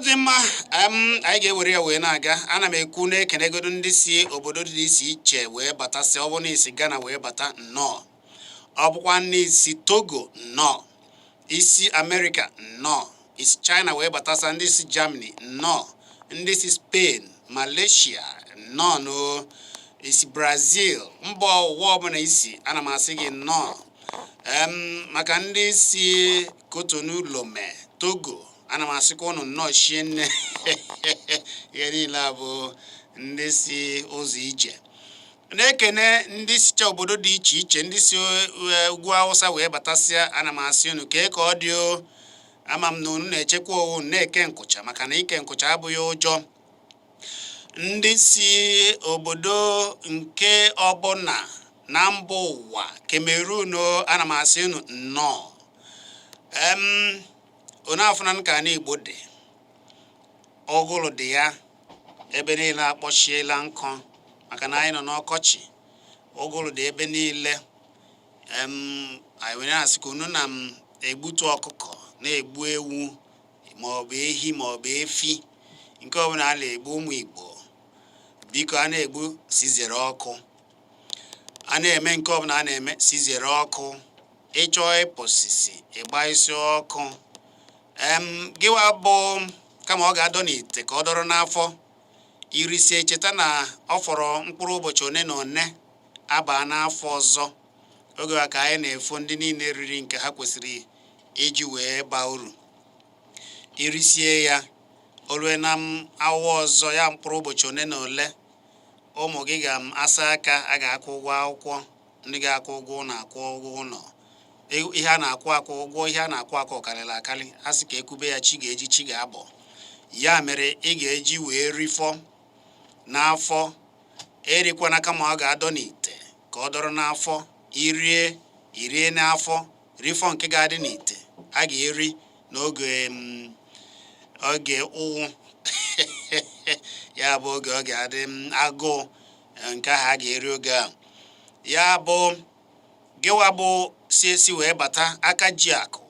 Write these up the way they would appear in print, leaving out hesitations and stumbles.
dị mma anyị ga-ewere ya wee na-aga. Ana m ekwu na ekenegodo ndị si obodo dị iche wee batasị. Ọ bụ na isi Ghana wee bata nnọọ, ọ bụkwa n'isi Togo nnọọ, isi America nnọọ, isi China wee batasa, ndị si Germany nnọọ, ndị si Spain, Malaysia nnọọ, no isi Brazil, mba ụwa ọbụla isi, ana m asị gị nnọọ. Maka ndị si Cotonou, Lomé, Togo, ana m asịkwa unu nnọọ chie nne. Ihe niile abụ ndị si ụzọ ije. Na-ekene ndị sicha obodo dị iche iche, ndị si ugwu Awụsa wee batasịa, ana m asị unu ka ọ dị o. Ama m na unu na-echekwa owu na-eke nkụcha, maka na ike nkụcha abụghị ụjọ. Ndị si obodo nke ọbụna na mba ụwa, Cameroon, ana m asị unu nnọọ. Unu afụna nka na Igbo dị, ọgụlụ dị ya, ebe niile akpọchiela nkụ, maka na anyị nọ n'ọkọchị. Ọgụlụ dị ebe niile. Anyị were asị ka unu na m egbutu ọkụkọ, na-egbu ewu maọbụ ehi maọbụ efi, nke ọbụla a na-egbu ụmụ Igbo, biko a na-egbu sizere ọkụ. A na-eme nke ọbụla a na-eme sizere ọkụ. Ịchọọ ịpụsisi ịgba isi ọkụ. Gịwa bụ kama ọ ga-adọ n'ite ka ọ dọrọ n'afọ. Irisie cheta na ọ fọrọ mkpụrụ ụbọchị one na one aba n'afọ ọzọ. Oge a ka anyị na-efo ndị niile riri nke ha kwesịrị iji wee baa uru. Irisie ya olue na awọ ọzọ ya mkpụrụ ụbọchị one na ole, ụmụ gị ga-asa aka, a ga-akwụ ụgwọ akwụkwọ, ndị ga-akwụ ụgwọ ụlọ akwụ ụgwọ ụlọ. Ihe a na-akwụ ụgwọ ihe a na-akwụ karịrị akarị. A sị ka ekube ya chi ga-eji chi ga-abọ. Ya mere ị ga-eji wee rifọ n'afọ. Erikwana kama ọ ga-adọ n'ite ka ọ dọrọ n'afọ. Irie n'afọ, rifọ nke ga-adị n'ite a ga-eri n'oge ụwụ. Ya bụ oge ọ ga-adị agụụ, nke ahụ a ga-eri oge ahụ. Ya bụ gịwa bụ si wee bata aka ji akụ.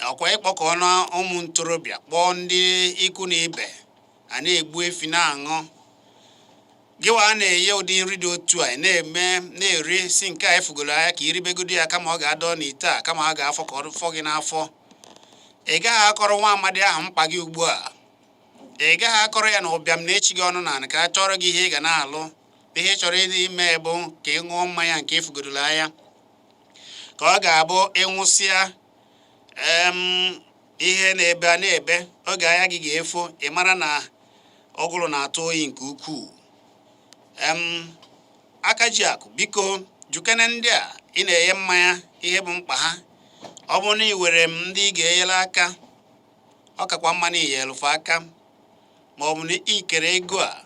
Ọkwa ịkpọkọ na ụmụ ntorobịa, kpọọ ndị ikwu na ibe, a na-egbu efi na-aṅụ. Gịwa a na-enye ụdị nri dị otu a na-eri si nke a efugoro anya ka iribegodo ya kama ọ ga-adọ n'ite a, kama ọ ga-afọ ka ọ fọ gị n'afọ. Ị gaghị akọrọ nwa amadi ahụ mkpa gị ugbu a. Ị gaghị akọrọ ya na ụbịam na-echi gị ọnụ na ka a chọrọ gị ihe ị ga na-alụ. Ihe ị chọrọ ime bụ ka ị ṅụọ mmanya nke efugoro anya. Ka ọ ga-abụ ịnwụsịa ihe na-ebe a na-ebe, oge anya gị ga-efo, ị mara na ọgụrụ na-atụ oyi nke ukwuu. Aka ji akụ, biko jukene ndị a ị na-enye mmanya ihe bụ mkpa ha. Ọ bụrụ na ị were ndị ị ga-enyere aka, ọ kakwa mma na inyelụfe aka. Ma ọ bụ na ikere ego a,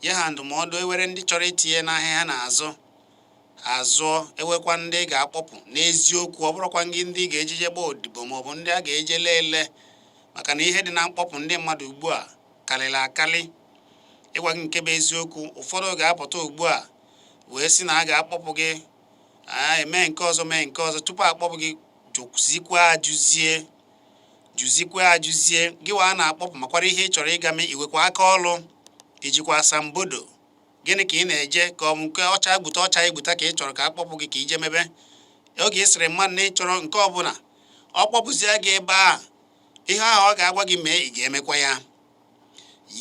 nye ha ndụmọdụ, ewere ndị chọrọ itinye n'ahịa ha na-azụ azụọ, ewekwa ndị ga-akpọpụ n'eziokwu. Ọ bụrụkwa gị ndị ga-ejije gba odibo maọbụ ndị a ga-eje lele, maka na ihe dị na mkpọpụ ndị mmadụ ugbu a karịrị akarị. Ịgwa gị nke bụ eziokwu, ụfọdụ ga-apụta ugbu a wee sị na a ga-akpọpụ gị, eme nke ọzọ mee nke ọzọ. Tupu akpọpụ gị, jụzikwa ajụzie. Gịwa a na-akpọpụ makwara ihe ị chọrọ ịga mee, iwekwa aka ọlụ, ijikwa asambodo. Gịnị ka ị na-eje? Ka ọ bụ nke ọcha egbute ka ị chọrọ ka akpọpụ gị ka ije mebe? Oge ị sịrị mmadụ na ị chọrọ nke ọbụla, ọ kpọpụzie gị ebe a, ihe ahụ ọ ga-agwa gị mee, ị ga-emekwa ya.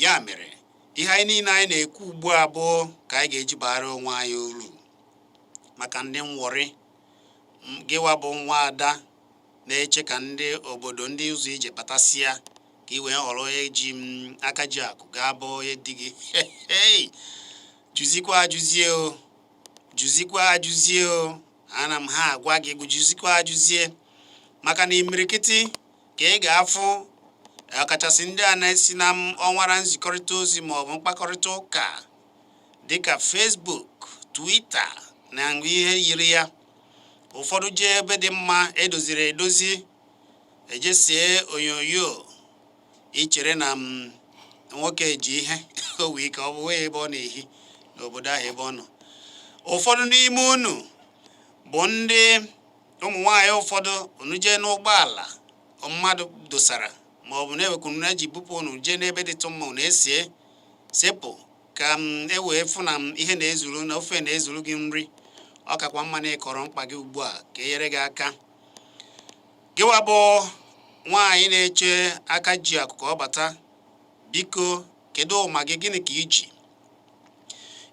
Ya mere ihe anyị niile anyị na-ekwu ugbu a bụ ka anyị ga-eji bara onwe anyị uru. Maka ndị mwọrị, gịwa bụ nwa ada na-eche ka ndị obodo ndị ụzọ ije batasịa ka ị wee họrọ onye ji aka ji akụ ga-abụ onye di gị. Jụzikwa ajụzie o. Ana m ha agwa gị, jụzikwa ajụzie. Maka na imirikiti ka ị ga-afụ, ọkachasị ndị a na-esi na ọnwara nzikọrịta ozi maọbụ mkpakọrịta ụka dịka Facebook, Twitter na ihe yiri ya. Ụfọdụ jee ebe dị mma edoziri edozi, ejesie onyonyo, ichere na nwoke ji ihe o wee ka ọ bụ wee ebe ọ na-ehi n'obodo ahụ ebe ọ nọ. Ụfọdụ n'ime unu bụ ndị ụmụ nwaanyị, ụfọdụ unu jee n'ụgbọala mmadụ dosara ma ọ bụ na-ewekwu na ji bupụ unu jee n'ebe dịtụ mma unu esie sepụ ka e wee fụ na ihe na-ezuru na ofe na-ezuru gị nri. Ọ kakwa mma na ịkọrọ mkpa gị ugbu a ka e nyere gị aka. Gịwa bụ nwaanyị na-eche aka ji akụ ka ọ bata, biko kedu ụma gị, gịnị ka iji?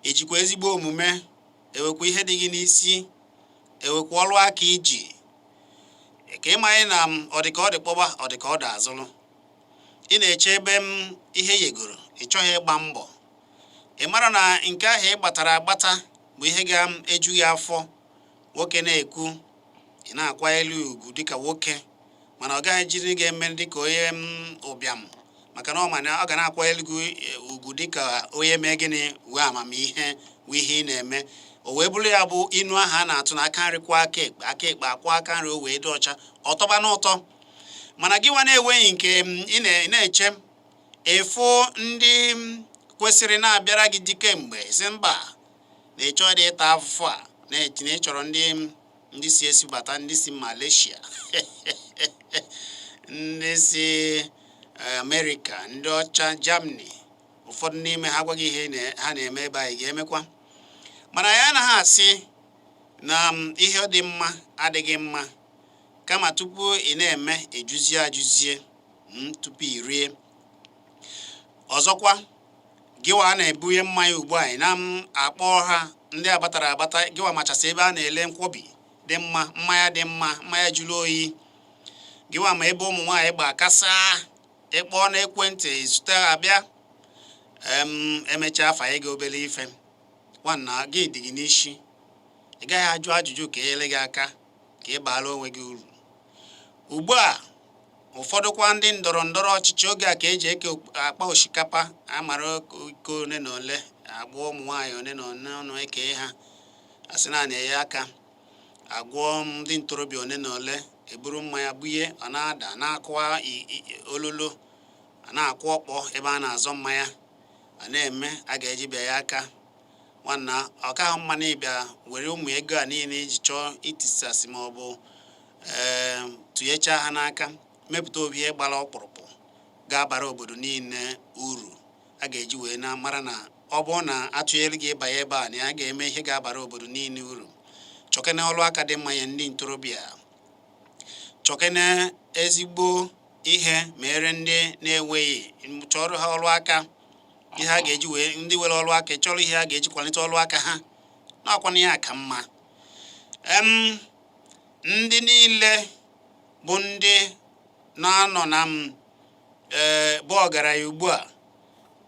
Ijikwa ezigbo omume, ewekwa ihe dị gị n'isi, ewekwa ọrụ aka iji ka ịmanye na ọ dị ka ọ dị kpọba, ọ dị ka ọ dị azụrụ. Ị na-eche ebe ihe yegoro, ị chọghị ịgba mbọ. Ị mara na nke ahụ ị gbatara agbata bụ ihe ga-eju gị afọ. Nwoke na-ekwu, ị na-akwa elu ugwu dịka nwoke, mana ọ gaghị jiri gị eme dịka onye ụbịam, maka na ọ ga na-akwa elu ugwu dịka onye mee gịnị wee amamihe wee ihe ị na-eme. O wee bụrụ ya bụ inu ahụ a na-atụ n'aka nri kwa aka ekpe akwa aka nri o wee dị ọcha, ọ tọba n'ụtọ. Mana gị nwa na-enweghị nke ị na-eche, efu ndị kwesịrị na-abịara gị dike mgbe si mba na ịchọ dị ịta afụfụ a na-etinye ịchọrọ ndị si esibata, ndị si Malaysia ndị si America, ndị ọcha, Germany. Ụfọdụ n'ime ha agwaghị ihe ha na-eme ebe anyị ga-emekwa. Mana ya anaghị asị na ihe dị mma adịghị mma, kama tupu ị na-eme ejuzie ajụzie tupu i rie. Ọzọkwa, gịwa na-ebunye mmanya ugbu a, ị na-akpọ ha ndị abatara abata, gịwa machasị ebe a na-ele nkwobi dị mma, mmanya dị mma, mmanya jụrụ oyi. Gịwa ma ebe ụmụ nwaanyị gba kasa, ịkpọọ n'ekwentị zute abịa, emechaa afa gị obere ife, nwanna gị dị gị n'isi. Ị gaghị ajụ ajụjụ ka ele gị aka ka ị baara onwe gị uru. Ugbu a ụfọdụkwa ndị ndọrọ ndọrọ ọchịchị oge a ka eji akpa osikapa amara iko one na ole, agwọ ụmụ nwaanyị one na one ọnụ eke ha, asị na na-enye aka agwọ ndị ntorobịa one na ole, eburu mmanya bunye, ọ na-ada na-akụwa ololo, a na-akwụ ọkpọ ebe a na-azọ mmanya, a na-eme a ga-eji bịa ya aka. Nwanna ọ ka ahụ mma na ịbịa were ụmụ ego a niile iji chọọ itisasị ma ọ bụ tụnyecha ha n'aka, mepụta obi ihe gbara ọkpụrụkpụ ga-abara obodo niile uru. A ga-eji wee na mara na ọ bụrụ na atụnyere gị ịbanye ebe a na ya ga-eme ihe ga-abara obodo niile uru. Chọkene ọrụ aka dị mma ya ndị ntorobịa, chọkene ezigbo ihe mere ndị na-enweghị, chọrọ ha ọrụ aka, ihe a ga-eji wee ndị nwere ọrụ aka chọrọ ihe a ga-eji kwalite ọrụ aka ha, n'ọkwa na ya ka mma. Ndị niile bụ ndị na-anọ na bụ ọgaranya ugbu a,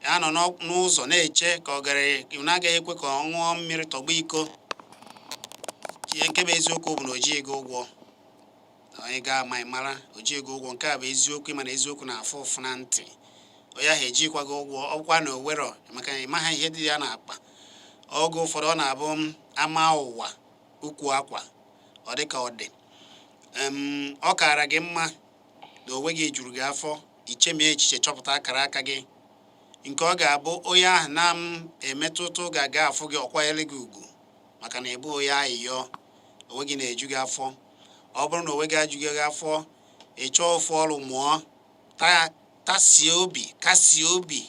ya nọ n'ụzọ na-eche ka ọgaranya na-agaghị ekwe ka ọ ṅụọ mmiri tọgbọ iko. Nke bụ eziokwu bụ na o ji ego ụgwọ, onye ga-ama mara o ji ego ụgwọ. Nke a bụ eziokwu, ịma na eziokwu na-afụ ụfụ na ntị. Onye ahụ ejikwa gị ụgwọ, ọkwa na owero, maka na ịmaha ihe dị ya na-akpa. Oge ụfọdụ ọ na-abụ ama ụwa ukwu akwa, ọ dị ka ọ dị. Ọ kaara gị mma na onwe gị juru gị afọ, ichemie echiche, chọpụta akara aka gị, nke ọ ga-abụ onye ahụ na-emetụtụ ga-aga afụ gị, ọkwanyere gị ugwu, maka na ịbụ onye ayịyọ, onwe gị na-eju gị afọ. Ọ bụrụ na onwe gị ajụghị gị afọ, ị chọọ ofu ọrụ mụọ, tasie obi, kasie obi,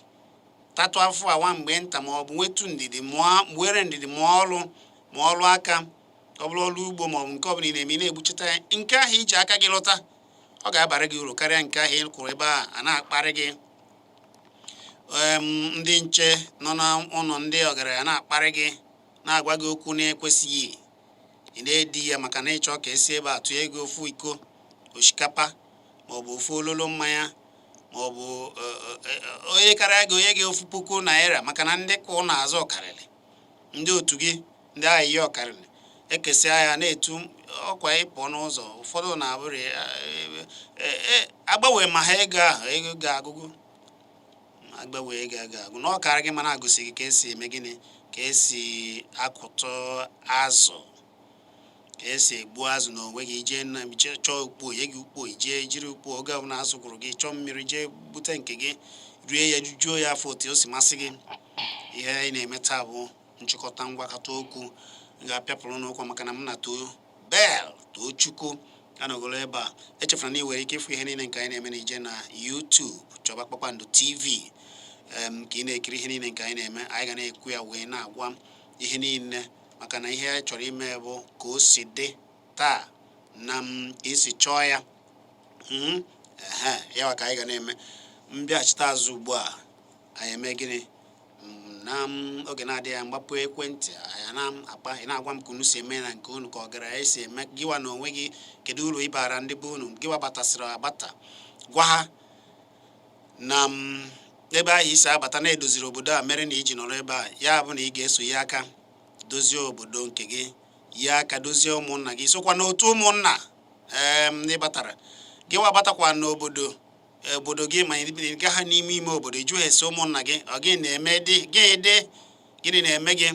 tatụ afọ awa mgbe nta, ma ọ bụ nwetu ndidi, were ndidi mụọ ọrụ aka. Ọ bụrụ ọrụ ugbo ma ọ bụ nke ọ bụla ị na-eme, na-egbuchita ya, nke ahụ iji aka gị lụta, ọ ga-abara gị uru karịa nke ahụ ị kwụrụ ebe a na-akparị gị. Ndị nche nọ n'ụlọ ndị ọgaranya na-akparị gị, na-agwa gị okwu na-ekwesịghị, ị na-edi ya maka na ịchọ ka esi ebe a tụọ ego ofu iko osikapa ma ọ bụ ofu ololo mmanya, ma ọ bụ onye karịa gị onye gị ofu puku naira, maka na ndị ka ụnụ azụ ọkarịrị, ndị otu gị ndị ahịhịa ọkarịrị, ekesịa ya na-etu ọkwa ịpụ n'ụzọ. Ụfọdụ na-abụrụ agbanwe ma ha ego ahụ ego ga-agụgụ, agbanwe ego ga-agụ na ọkara gị mana agụsị gị ka esi eme gịnị, ka esi akụtụ azụ, ka esi egbu azụ na onwe gị. Ije na chọọ ukpo, ye gị ukpo, ije jiri ukpo oge ọbụla azụ gwụrụ gị, chọọ mmiri, jee bute nke gị, rie ya, jujuo ya afọ otu o si masị gị. Ihe anyị na-eme taa bụ nchịkọta ngwakọta okwu ga-apịapụrụ n'ụkwụ, maka na m na too Bell Tochukwu anọgolo ebe a echefuna na ị nwere ike ịfụ ihe niile nke anyị na-eme na ije na YouTube chọba Kpakpando TV ka ị na-ekiri ihe niile nke anyị na-eme. Anyị ga na-ekwu ya wee na-agwa ihe niile maka na ihe anyị chọrọ ime bụ ka o si dị taa na isi chọọ ya ya ka anyị ga na-eme. Mbịachite azụ ugbu a anyị eme gịnị na oge na-adịghị mgbapụ ekwentị anyị na-akpa ị na-agwa m ka unu si eme na nke unu ka ọ gara ya esi eme gịwa na onwe gị kedu uru ịbara ndị be unu gịwa batasịrị agbata gwa ha na ebe ahụ isi abata na-edoziri obodo a mere na iji nọrọ ebe a ya bụ na ị ga-eso ya aka dozie obodo nke gị ya aka dozie ụmụnna gị sokwa n'otu ụmụnna ndị batara gịwa batakwa n'obodo obodo gị ma ị gaa ha n'ime ime obodo iju ha ese ụmụnna gị ọ gị na-eme gịnị na-eme gị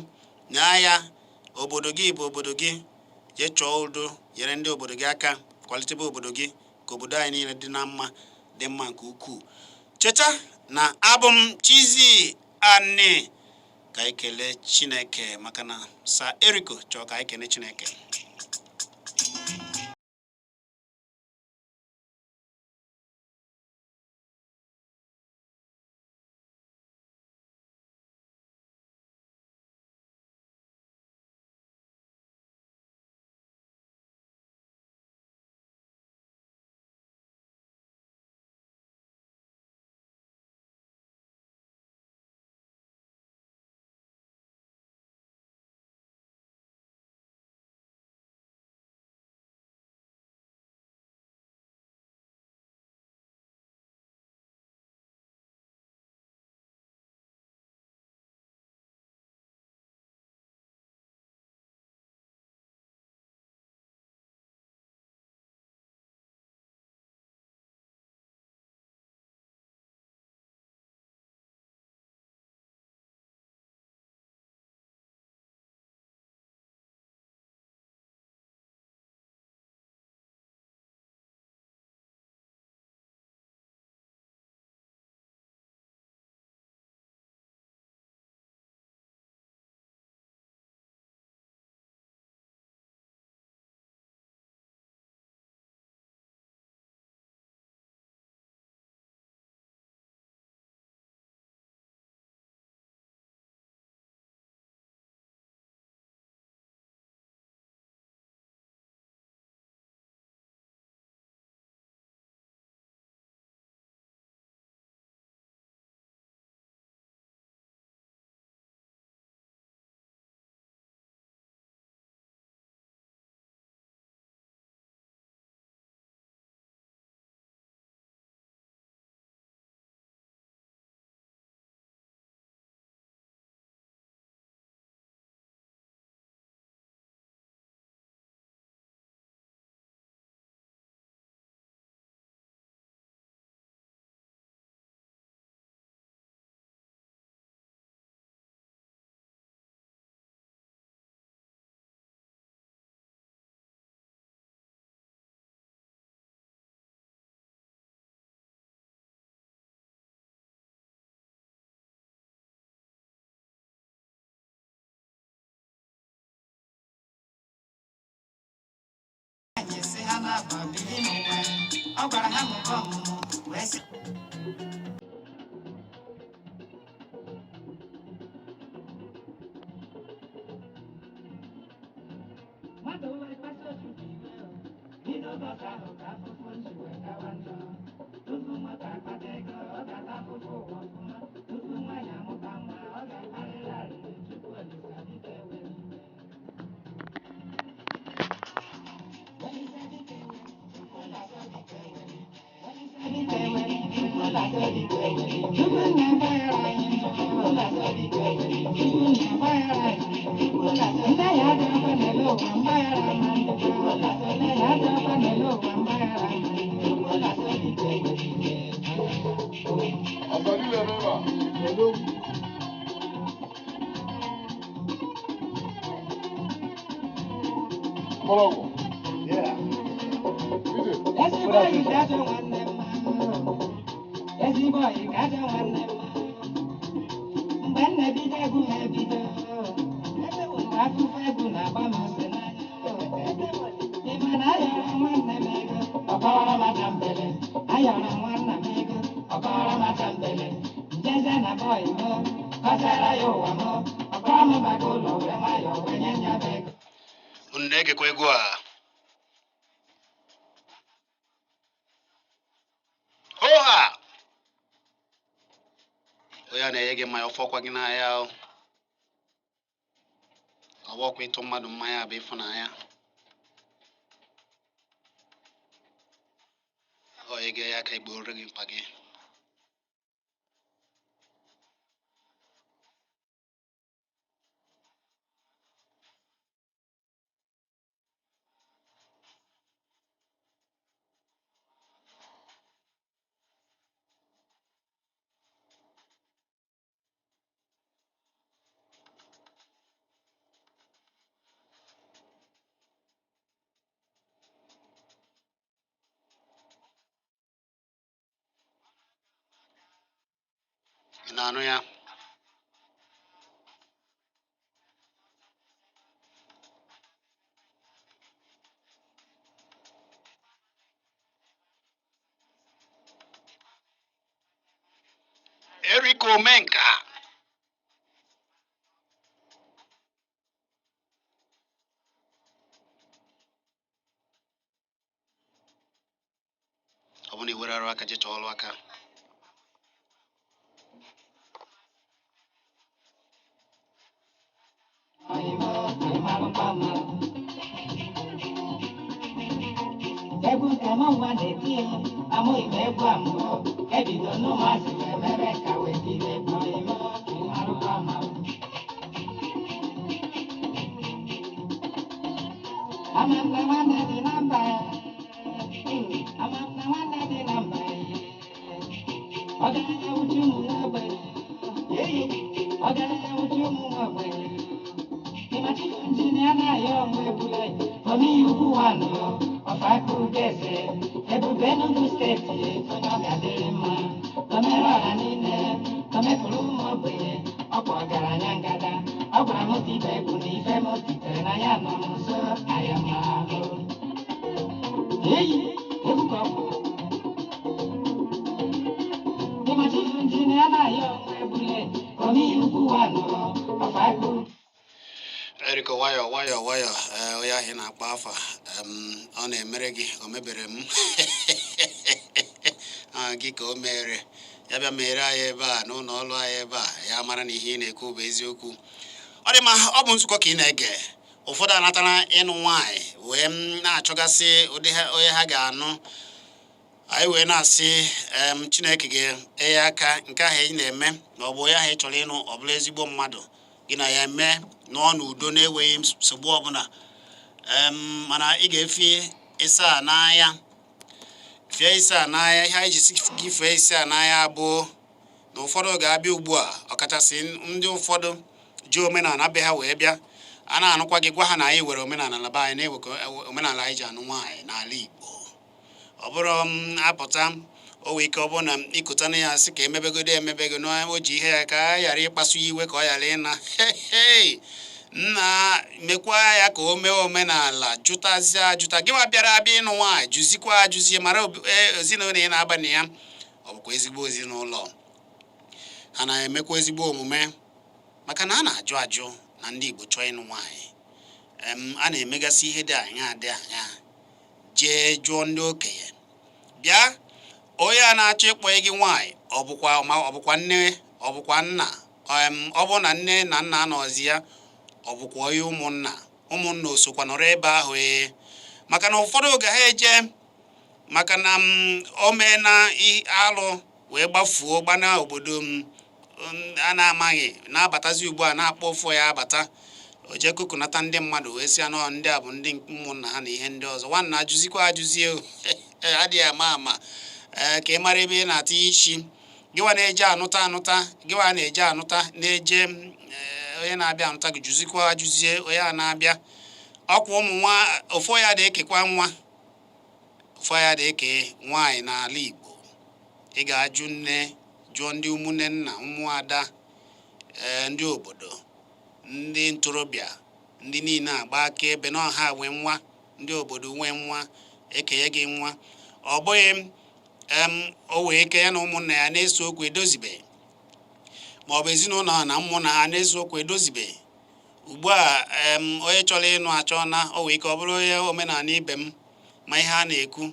na ya obodo gị bụ obodo gị jee chọọ udo nyere ndị obodo gị aka kwalitebe obodo gị ka obodo anyị niile dị mma nke ukwuu. Cheta na abụ m Chizzy Ani ka anyị kelee Chineke maka na Sir Erico chọọ ka anyị kelee Chineke. When ayọ̀rọ̀ wọn nà mí ego ọkọ̀ọ̀rọ̀ màtà mbele njẹ́sẹ̀ nà bọ̀ ìmọ̀ kọ́sára yóò wà mọ́ ọkọ̀ọ̀rọ̀ mọ̀ bàgà ụlọ wee nwayọ̀ wee nye nya bụ ego. Unu na-egekwa egwu a? Oha! Onye a na-enye gị mmanya ọfọkwa gị n'ahịa o. Ọ bụkwa ịtụ mmadụ mmanya bụ ịfụnanya. Ọ ege ya ka igboro gị mkpa gị. Ị na-anụ ya? Erika Omenka. Ọ bụ na iwere arụ aka jee chọọ ọrụ aka. Egwu ka mụ nwa na-eti amụ ime egwu amụọ ebido n'ụmụazị wee mere ka wee tiri egwu ime ịmarụkwa amalụ. Amanda nwanne dị na mba Amanda nwanne dị na mba ọgaranya uche ụmụ nwa ogbenye ọgaranya uche ụmụ nwa ogbenye ịmachikọ injinia na-ayọ ọnwa ebule omeihe ukwu nwanụ ọfaka ugeze ebube Enugu steeti onye ọ ga-adịrị mma omere ọha niile omefuru ụmụ ogbenye ọkwa ọgaranya ngada ọ gwara m tibe egwu na ife m titere na ya nọ m nso ayamahụ eyi egwu ka ọ bụ ịmachikọ injinia na-ayọ ọnwa ebule omeihe ukwu nwanụ ọfaka Erika nwayọ onye ahụ na-akpọ afa ọ na-emere gị o mebere m gị ka o mere ya bịa mere anyị ebe a n'ụlọ ọrụ anyị ebe a ya mara na ihe ị na-ekwu bụ eziokwu. Ọ dị ma ọ bụ nzukọ ka ị na-ege ụfọdụ anatara ịnụ nwaanyị wee na-achọgasị ụdị onye ha ga-anụ. Anyị wee na-asị Chineke ga-enye aka nke ahụ ị na-eme ma ọ bụ onye ahụ ị chọrọ ịnụ ọ bụla ezigbo mmadụ gị na ya eme nọọ n'udo na-enweghị nsogbu ọbụla. Mana ị ga-efe ịsa n'anya fee ịsa n'anya ihe anyị ji gị fee ịsa n'anya bụ na ụfọdụ ga-abịa ugbu a ọkachasị ndị ụfọdụ ji omenala be ha wee bịa a na-anụkwa gị gwa ha na anyị were omenala na be anyị na-ewekọ omenala anyị ji anụ nwaanyị n'ala Igbo. Ọ bụrụ apụta o wee ike ọ bụrụ na ịkụtana ya sị ka emebego na o ji ihe ya ka a ghara ịkpasu ya iwe ka ọ ghara ịna nna mekwa ya ka o mee omenala jụtazie ajụta gị ma bịara abịa ịnụ nwaanyị jụzikwa ajụzie mara ezinụlọ ị na-aba na ya ọ bụkwa ezigbo ezinụlọ ha na-emekwa ezigbo omume maka na a na-ajụ na ndị Igbo chọọ ịnụ nwaanyị a na-emegasị ihe dị anya jee jụọ ndị okenye bịa onye a na-achọ ịkpọ gị nwaanyị ọ bụkwa nne ọ bụkwa nna ọ bụ na nne na nna anọzi ya ọ bụkwa onye ụmụnna osokwa nọrọ ebe ahụ maka na ụfọdụ oge ha eje maka na o mee na alụ wee gbafuo gbana obodo a na-amaghị na-abatazi ugbu a na-akpọ ụfọ ya abata o jee kukunata ndị mmadụ wee sị anọ ndị a bụ ndị ụmụnna ha na ihe ndị ọzọ nwanna ajụzie adịghị ama ka ị mara ebe ị na-ata isi gịwa na-eje anụta na-eje onye na-abịa anụta gị jụzikwa ajụzie onye a na-abịa ọkwa ụmụ nwa ụfọ ya na-ekekwa nwa ụfọ ya na-eke nwaanyị n'ala Igbo. Ị ga-ajụ nne jụọ ndị ụmụnne nna ụmụada ndị obodo ndị ntorobịa ndị niile agba aka ebe na ọha nwee nwa ndị obodo nwee nwa ekenye gị nwa ọ bụghị o wee ike ya na ụmụnna ya na-ese okwu edozibe, ma ọ bụ ezinụlọ ha na ụmụnna ha na-ese okwu edozibe. Ugbu a onye chọrọ ịnụ achọ na o wee ike ọ bụrụ onye omenala ibe m ma ihe a na-ekwu,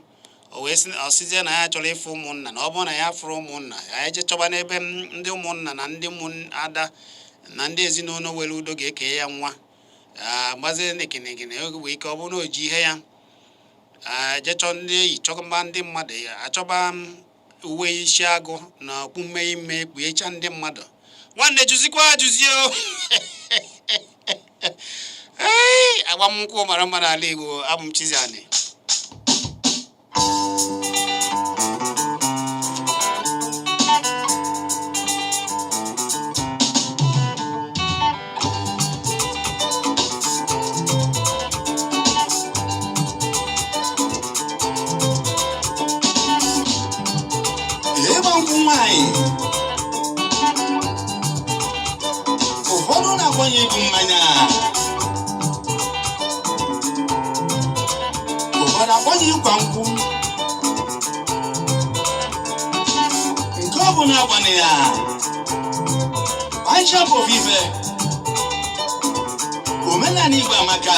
o wee ọsizie na ya chọrọ ịfụ ụmụnna, na ọ bụrụ na ya fụrụ ụmụnna ya eje chọba n'ebe ndị ụmụnna na ndị ụmụada na ndị ezinụlọ were udo ga-eke ya nwa gbazie nekenekene wee ike ọ bụrụ na o ji ihe ya jechọ ndị eyi chọba ndị mmadụ ya achọba uwe isi agụ na okpume ime kpughecha ndị mmadụ. Nwanne jụzikwa ajụzi o agbamnkwụ mara mma n'ala Igbo. Abụ m Chiziani. Ụfọdụ na-agbanye ịbụ mmanya, ụfọdụ agbanye ịkwa nkwụ, nke ọ bụ na-agbanye ya Bishop of Ife. Omenala Igbo amaka.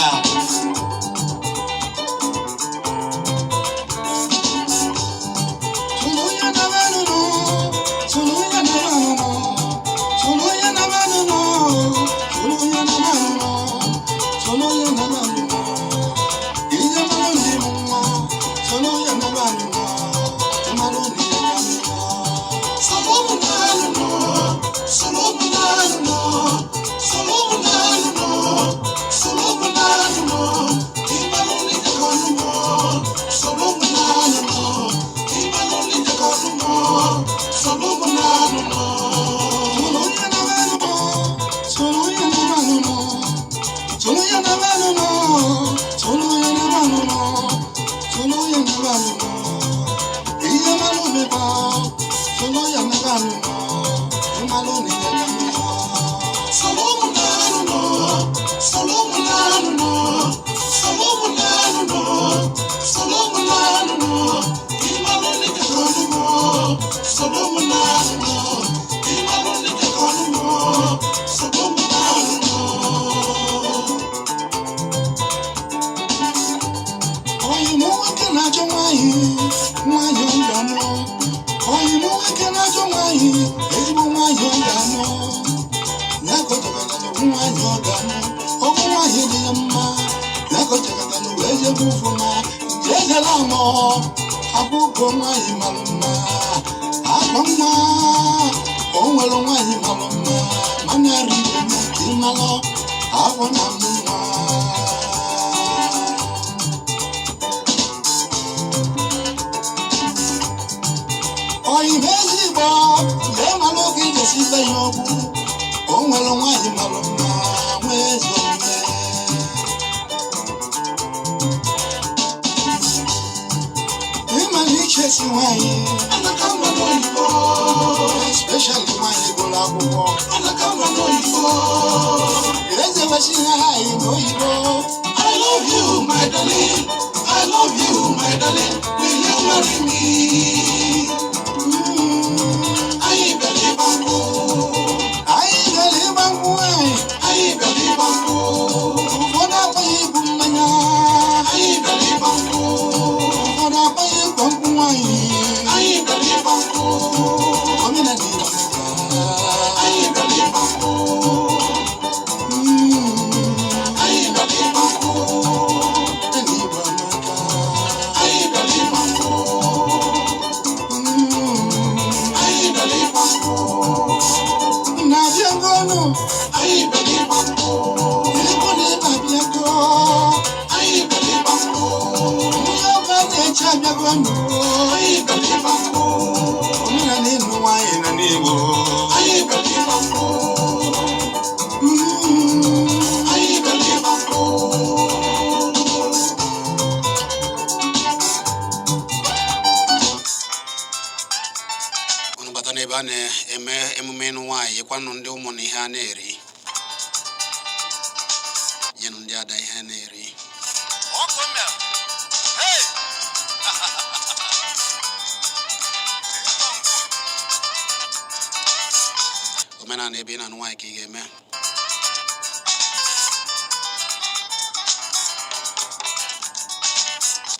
omenala ebe ị na nwaanyị ka ị ga-eme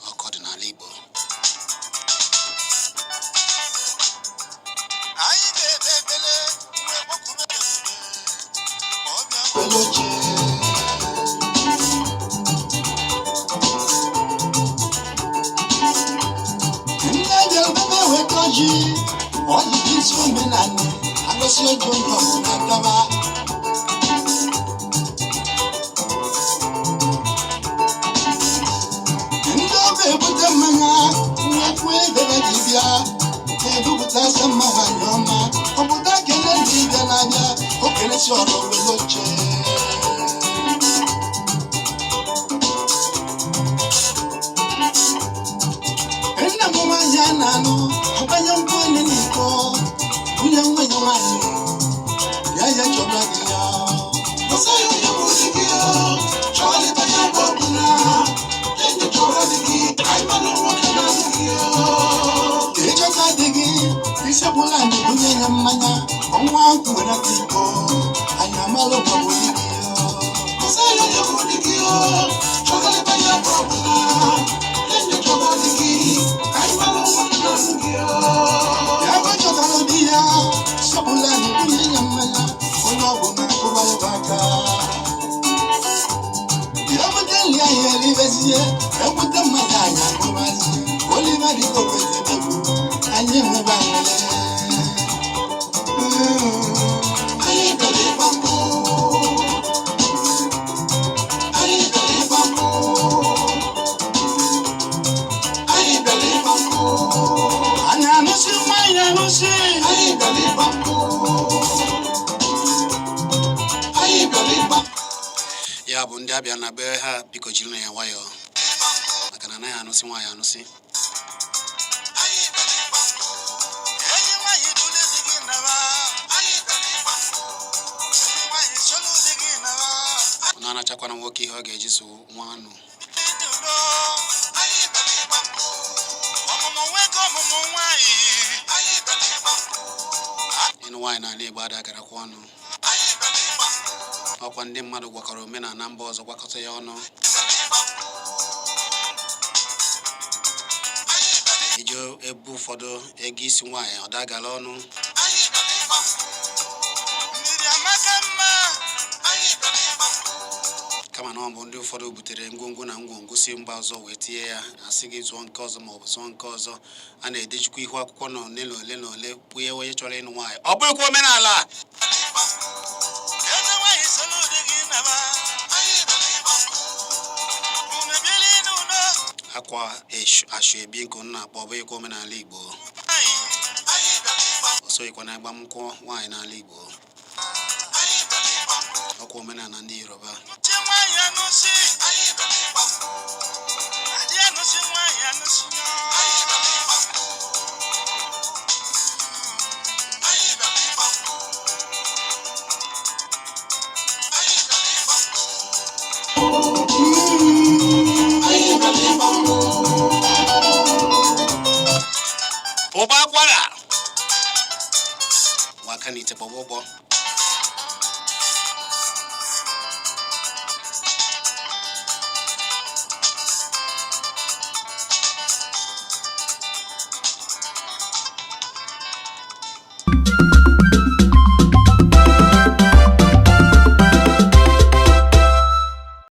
ọkọ ọdịnala Igbo anyị ga-ebe ekpele mgbe kpọkume Ji ọyị isi omenala alụsị ojo onye ọbụla gaba ndị ọba ebute mmanya nwekwu ebere dibịa na-ebupụtasị mma nwanyị ọma obodo kele ndị bịa n'anya okelesi ọrụ were oche nna m nwanyị a na-anụ ọgbanye nkwụ onye n'iko nwunye nwenye nwanyị ya ya chọba di ya ọsọghị onye bụ di gị chọlịta ya bụ ọbụla enye chọba di gị aịmanụ nwoke na gị ịchọta di gị isebụla ndị bunye ya mmanya ọnwa ahụ were aka iko anyị amalụ maọbụ di gị ọsọghị onye bụ di gị chọlịta ya bụ ọbụla enye chọba di gị aịmanụ nwoke na gị ya bụ chọtara di ya sebụla ndị bunye ya mmanya onye ọgwụ na-akụba ebe aka ya bute nri anyị eribezie ekwute mmadụ anyị akụbazi oliva dịka okwetebegbu anyị enwebe anwele anyị bere ịgba mbụ anyị bere ịgba mbụ anyị bere ịgba mbụ anyị anụsị nwanyị anụsị anyị bere ịgba mbụ anyị bere ịgba ya bụ ndị abịa na be ha biko jiri na ya nwayọọ maka na anaghị anụsị nwaanyị anụsị ọ na-anachakwana nwoke ihe ọ ga-eji so nwa anụ ịnụ nwaanyị n'ala Igbo adagarakwa ọnụ ọkwa ndị mmadụ gwakọrọ omenala mba ọzọ gwakọta ya ọnụ iji ebu ụfọdụ ego isi nwaanyị ọ dagala ọnụ kama na ọ bụ ndị ụfọdụ butere ngwongwo na ngwongwo si mba ọzọ wee tinye ya asị gị zụọ nke ọzọ ma ọ bụ zụọ nke ọzọ a na-edejikwa ihu akwụkwọ na ole na ole na ole kpụnye onye chọrọ ịnụ nwaanyị ọ bụghịkwa omenala akwa ashu ebi nke nna akpọ ọ bụghịkwa omenala Igbo o soghịkwa na agbamnkwụ nwaanyị n'ala Igbo ọkwa omenala ndị Yoruba ụba akwara waka n'ite gbọgbọgbọ